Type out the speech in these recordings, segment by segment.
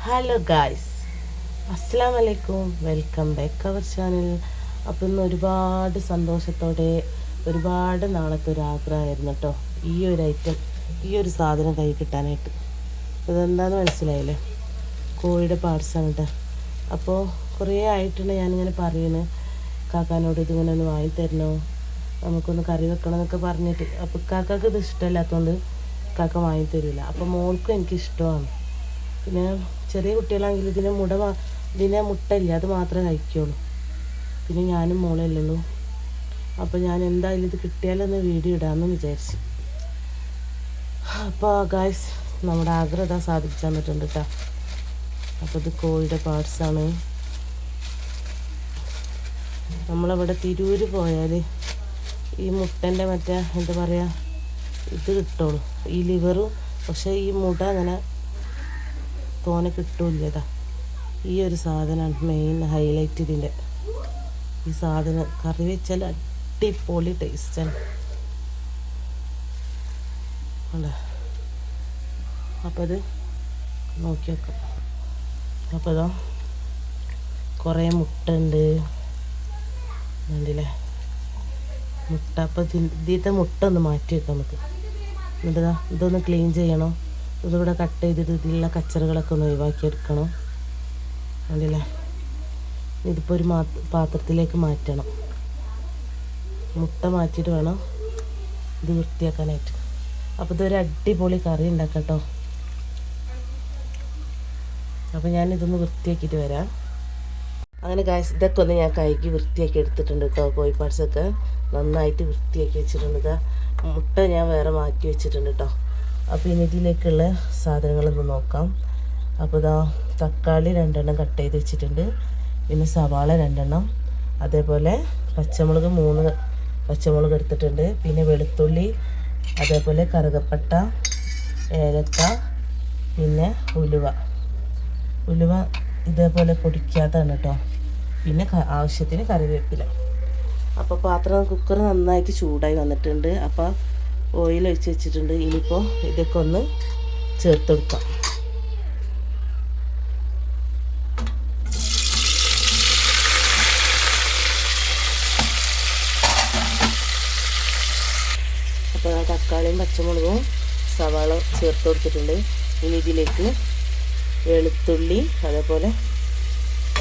Hello guys, അസ്സലാമു അലൈക്കും. Welcome back our channel. അപ്പം ഇന്ന് ഒരുപാട് സന്തോഷത്തോടെ ഒരുപാട് നാളത്തെ ഒരു ആഗ്രഹമായിരുന്നു കേട്ടോ ഈ ഒരു ഐറ്റം, ഈ ഒരു സാധനം കൈ കിട്ടാനായിട്ട്. ഇതെന്താണെന്ന് മനസ്സിലായില്ലേ? കോഴിയുടെ പാർട്സാണ് കേട്ടോ. അപ്പോൾ കുറേ ആയിട്ടുണ്ട് ഞാനിങ്ങനെ പറയുന്നത് കാക്കാനോട് ഇതിങ്ങനെ ഒന്ന് വാങ്ങിത്തരണോ, നമുക്കൊന്ന് കറി വെക്കണം എന്നൊക്കെ പറഞ്ഞിട്ട്. അപ്പോൾ കാക്കാക്ക് ഇത് ഇഷ്ടമില്ലാത്തതുകൊണ്ട് കാക്ക വാങ്ങിത്തരില്ല. അപ്പോൾ മോൾക്കും എനിക്കിഷ്ടമാണ്. പിന്നെ ചെറിയ കുട്ടികളാണെങ്കിൽ ഇതിനെ മുട്ടയില്ല, അത് മാത്രമേ കഴിക്കുള്ളൂ. പിന്നെ ഞാനും മോളല്ലേ ഉള്ളൂ. അപ്പോൾ ഞാൻ എന്തായാലും ഇത് കിട്ടിയാലൊന്ന് വീഡിയോ ഇടാമെന്ന് വിചാരിച്ചു. അപ്പോൾ ഗായ്സ്, നമ്മുടെ ആഗ്രഹം സാധിച്ചു തന്നിട്ടുണ്ട് കേട്ടോ. അപ്പോൾ ഇത് കോഴിയുടെ പാർട്സാണ്. നമ്മളവിടെ തിരൂർ പോയാൽ ഈ മുട്ടൻ്റെ മറ്റേ എന്താ പറയുക, ഇത് കിട്ടുള്ളൂ, ഈ ലിവറും. പക്ഷേ ഈ മുട്ട അങ്ങനെ തോനെ കിട്ടൂല്ലതാ. ഈ ഒരു സാധനമാണ് മെയിൻ ഹൈലൈറ്റ് ഇതിൻ്റെ. ഈ സാധനം കറി വെച്ചാൽ അടിപൊളി ടേസ്റ്റാണ്. അല്ലേ? അപ്പോൾ അത് നോക്കി വെക്കാം. അപ്പോൾ ഇതാ കുറേ മുട്ട ഉണ്ട്, കണ്ടില്ലേ മുട്ട. അപ്പോൾ ഇതിൻ്റെ മുട്ട ഒന്ന് മാറ്റി വെക്കാം നമുക്ക്. എന്നിട്ട് ഇതൊന്ന് ക്ലീൻ ചെയ്യണം. ഇതിവിടെ കട്ട് ചെയ്തിട്ട് ഇതിലുള്ള കച്ചറകളൊക്കെ ഒന്ന് ഒഴിവാക്കി എടുക്കണം. കണ്ടില്ലേ? ഇതിപ്പോൾ ഒരു പാത്രത്തിലേക്ക് മാറ്റണം. മുട്ട മാറ്റിയിട്ട് വേണം ഇത് വൃത്തിയാക്കാനായിട്ട്. അപ്പോൾ ഇതൊരു അടിപൊളി കറി ഉണ്ടാക്കാം കേട്ടോ. അപ്പോൾ ഞാനിതൊന്ന് വൃത്തിയാക്കിയിട്ട് വരാം. അങ്ങനെ ഗായ്സ്, ഇതൊക്കെ ഒന്ന് ഞാൻ കഴുകി വൃത്തിയാക്കി എടുത്തിട്ടുണ്ട് കേട്ടോ. കോഴി പാർട്സൊക്കെ നന്നായിട്ട് വൃത്തിയാക്കി വെച്ചിട്ടുണ്ട്. മുട്ട ഞാൻ വേറെ മാറ്റി വെച്ചിട്ടുണ്ട് കേട്ടോ. അപ്പോൾ ഇനി ഇതിലേക്കുള്ള സാധനങ്ങളൊന്ന് നോക്കാം. അപ്പോൾ ഇതാ തക്കാളി 2 കട്ട് ചെയ്ത് വെച്ചിട്ടുണ്ട്. പിന്നെ സവാള 2, അതേപോലെ പച്ചമുളക് 3 പച്ചമുളക് എടുത്തിട്ടുണ്ട്. പിന്നെ വെളുത്തുള്ളി, അതേപോലെ കറുകപ്പട്ട, ഏലക്ക, പിന്നെ ഉലുവ ഇതേപോലെ പൊടിക്കാത്തതാണ് കേട്ടോ. പിന്നെ ആവശ്യത്തിന് കറിവേപ്പില. അപ്പോൾ കുക്കർ നന്നായിട്ട് ചൂടായി വന്നിട്ടുണ്ട്. അപ്പോൾ ഓയിൽ ഒഴിച്ച് വെച്ചിട്ടുണ്ട്. ഇനിയിപ്പോൾ ഇതൊക്കെ ഒന്ന് ചേർത്ത് കൊടുക്കാം. അപ്പോൾ തക്കാളിയും പച്ചമുളകും സവാള ചേർത്ത് കൊടുത്തിട്ടുണ്ട്. ഇനി ഇതിലേക്ക് വെളുത്തുള്ളി, അതേപോലെ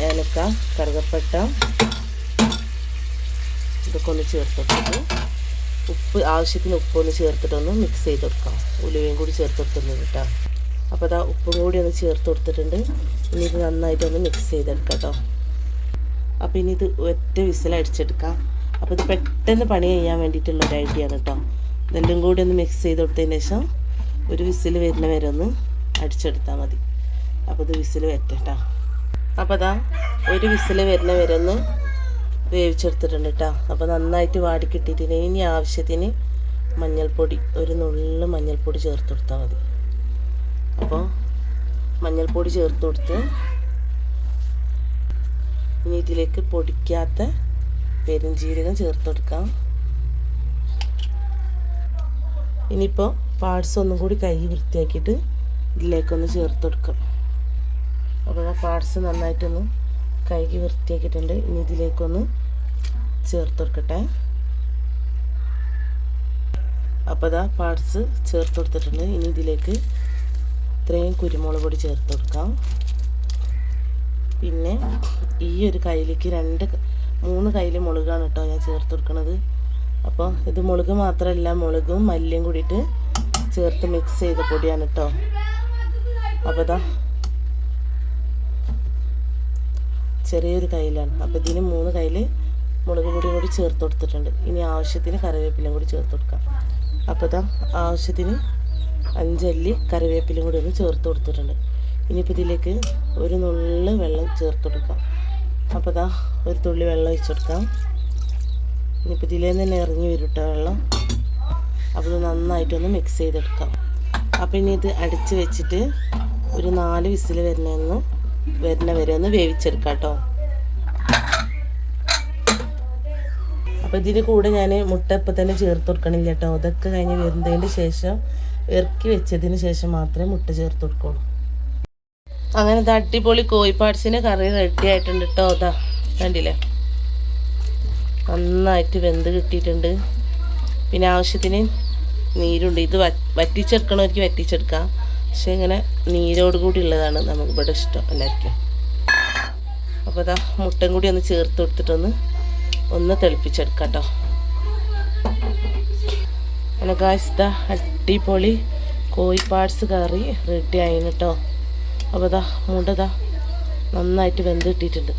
ഏലക്ക, കറുകപ്പട്ട ഇതൊക്കെ ഒന്ന് ചേർത്ത് കൊടുത്തിട്ട് ഉപ്പ്, ആവശ്യത്തിന് ഉപ്പൊന്ന് ചേർത്തിട്ടൊന്ന് മിക്സ് ചെയ്ത് കൊടുക്കാം. ഉലുവയും കൂടി ചേർത്ത് കൊടുത്തിട്ടുണ്ട് കേട്ടോ. അപ്പോൾ അതാ ഉപ്പും കൂടി ഒന്ന് ചേർത്ത് കൊടുത്തിട്ടുണ്ട്. ഇനി ഇത് നന്നായിട്ടൊന്ന് മിക്സ് ചെയ്തെടുക്കാം കേട്ടോ. അപ്പോൾ ഇനി ഇത് ഒറ്റ വിസിൽ അടിച്ചെടുക്കാം. അപ്പോൾ ഇത് പെട്ടെന്ന് പണി ചെയ്യാൻ വേണ്ടിയിട്ടുള്ളൊരു ഐഡിയ ആണ് കേട്ടോ. ഇതെല്ലാം കൂടി ഒന്ന് മിക്സ് ചെയ്ത് കൊടുത്തതിന് ശേഷം ഒരു വിസിൽ വരുന്ന വരെ ഒന്ന് അടിച്ചെടുത്താൽ മതി. അപ്പോൾ ഇത് വിസിൽ വരട്ടെ കേട്ടോ. അപ്പോൾ അതാ ഒരു വിസിൽ വരുന്ന വരെ ഒന്ന് വേവിച്ചെടുത്തിട്ടുണ്ട് കേട്ടോ. അപ്പോൾ നന്നായിട്ട് വാടി കിട്ടിയിട്ടില്ല. ഇനി ആവശ്യത്തിന് മഞ്ഞൾപ്പൊടി, ഒരു നുള്ളു മഞ്ഞൾപ്പൊടി ചേർത്ത് കൊടുത്താൽ മതി. അപ്പോൾ മഞ്ഞൾപ്പൊടി ചേർത്ത് കൊടുത്ത് ഇനി ഇതിലേക്ക് പൊടിക്കാത്ത പെരുംജീരകം ചേർത്ത് കൊടുക്കാം. ഇനിയിപ്പോൾ പാർട്സ് ഒന്നും കൂടി കഴുകി വൃത്തിയാക്കിയിട്ട് ഇതിലേക്കൊന്ന് ചേർത്ത് കൊടുക്കാം. അപ്പോൾ ആ പാർട്സ് നന്നായിട്ടൊന്ന് കഴുകി വൃത്തിയാക്കിയിട്ടുണ്ട്. ഇനി ഇതിലേക്കൊന്ന് ചേർത്ത് കൊടുക്കട്ടെ. അപ്പോൾ ഇതാ പാർട്സ് ചേർത്ത് കൊടുത്തിട്ടുണ്ട്. ഇനി ഇതിലേക്ക് ഇത്രയും കുരുമുളക് പൊടി ചേർത്ത് കൊടുക്കാം. പിന്നെ ഈ ഒരു കയ്യിലേക്ക് 3 കയ്യിൽ മുളകാണ് കേട്ടോ ഞാൻ ചേർത്ത് കൊടുക്കുന്നത്. അപ്പോൾ ഇത് മുളക് മാത്രമല്ല, മുളകും മല്ലിയും കൂടിയിട്ട് ചേർത്ത് മിക്സ് ചെയ്ത പൊടിയാണ് കേട്ടോ. അപ്പോൾ ഇതാ ചെറിയൊരു കയ്യിലാണ്. അപ്പോൾ ഇതിന് 3 കയ്യിൽ മുളക് പൊടിയും കൂടി ചേർത്ത് കൊടുത്തിട്ടുണ്ട്. ഇനി ആവശ്യത്തിന് കറിവേപ്പിലയും കൂടി ചേർത്ത് കൊടുക്കാം. അപ്പോൾ ഇതാ ആവശ്യത്തിന് 5 അല്ലി കറിവേപ്പിലയും കൂടി ഒന്ന് ചേർത്ത് കൊടുത്തിട്ടുണ്ട്. ഇനിയിപ്പോൾ ഇതിലേക്ക് ഒരു നുള്ളു വെള്ളം ചേർത്ത് കൊടുക്കാം. അപ്പോൾ ഇതാ ഒരു തുള്ളി വെള്ളം ഒഴിച്ച് കൊടുക്കാം. ഇനിയിപ്പോൾ ഇതിലേന്ന് തന്നെ ഇറങ്ങി വരും കേട്ടോ വെള്ളം. അപ്പോൾ ഇത് നന്നായിട്ടൊന്ന് മിക്സ് ചെയ്തെടുക്കാം. അപ്പോൾ ഇനി ഇത് അടിച്ച് വെച്ചിട്ട് ഒരു 4 വിസിൽ വരുന്ന വരെ ഒന്ന് വേവിച്ചെടുക്കാം കേട്ടോ. അപ്പോൾ ഇതിന് കൂടെ ഞാൻ മുട്ട ഇപ്പം തന്നെ ചേർത്ത് കൊടുക്കണില്ല കേട്ടോ. അതൊക്കെ കഴിഞ്ഞ് വരുന്നതിന് ശേഷം ഇറക്കി വെച്ചതിന് ശേഷം മാത്രമേ മുട്ട ചേർത്ത് കൊടുക്കുള്ളൂ. അങ്ങനെ അടിപൊളി കോഴിപ്പാട്സിൻ്റെ കറി റെഡി ആയിട്ടുണ്ട് കേട്ടോ. അതാ കണ്ടില്ലേ, നന്നായിട്ട് വെന്ത് കിട്ടിയിട്ടുണ്ട്. പിന്നെ ആവശ്യത്തിന് നീരുണ്ട്. ഇത് വറ്റിച്ചെടുക്കണവർക്ക് വറ്റിച്ചെടുക്കാം, പക്ഷെ ഇങ്ങനെ നീരോട് കൂടി ഉള്ളതാണ് നമുക്ക് ഇവിടെ ഇഷ്ടം എല്ലാവർക്കും. അപ്പോൾ അതാ മുട്ടയും കൂടി ഒന്ന് ചേർത്ത് കൊടുത്തിട്ടൊന്ന് തിളപ്പിച്ചെടുക്കാം കേട്ടോ. അങ്ങനെ ഗായ്സ് ഇതാ അടിപൊളി കോഴിപ്പാട്സ് കറി റെഡി ആയിന് കേട്ടോ. അപ്പോൾ ഇതാ മുണ്ടതാ നന്നായിട്ട് വെന്ത് കിട്ടിയിട്ടുണ്ട്.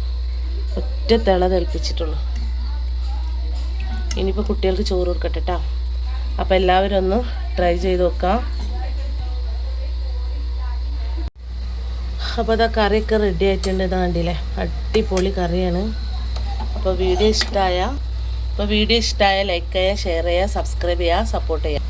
ഒറ്റ തിളപ്പിച്ചിട്ടുള്ളൂ. ഇനിയിപ്പോൾ കുട്ടികൾക്ക് ചോറ് കൊടുക്കട്ടെ കേട്ടോ. അപ്പോൾ എല്ലാവരും ഒന്ന് ട്രൈ ചെയ്ത് നോക്കാം. അപ്പോൾ അതാ കറിയൊക്കെ റെഡി ആയിട്ടുണ്ട്. ഇതാ കണ്ടില്ലേ, അടിപൊളി കറിയാണ്. അപ്പോൾ വീഡിയോ ഇഷ്ടമായ ലൈക്ക് ചെയ്യുക, ഷെയർ ചെയ്യുക, സബ്സ്ക്രൈബ് ചെയ്യുക, സപ്പോർട്ട് ചെയ്യുക.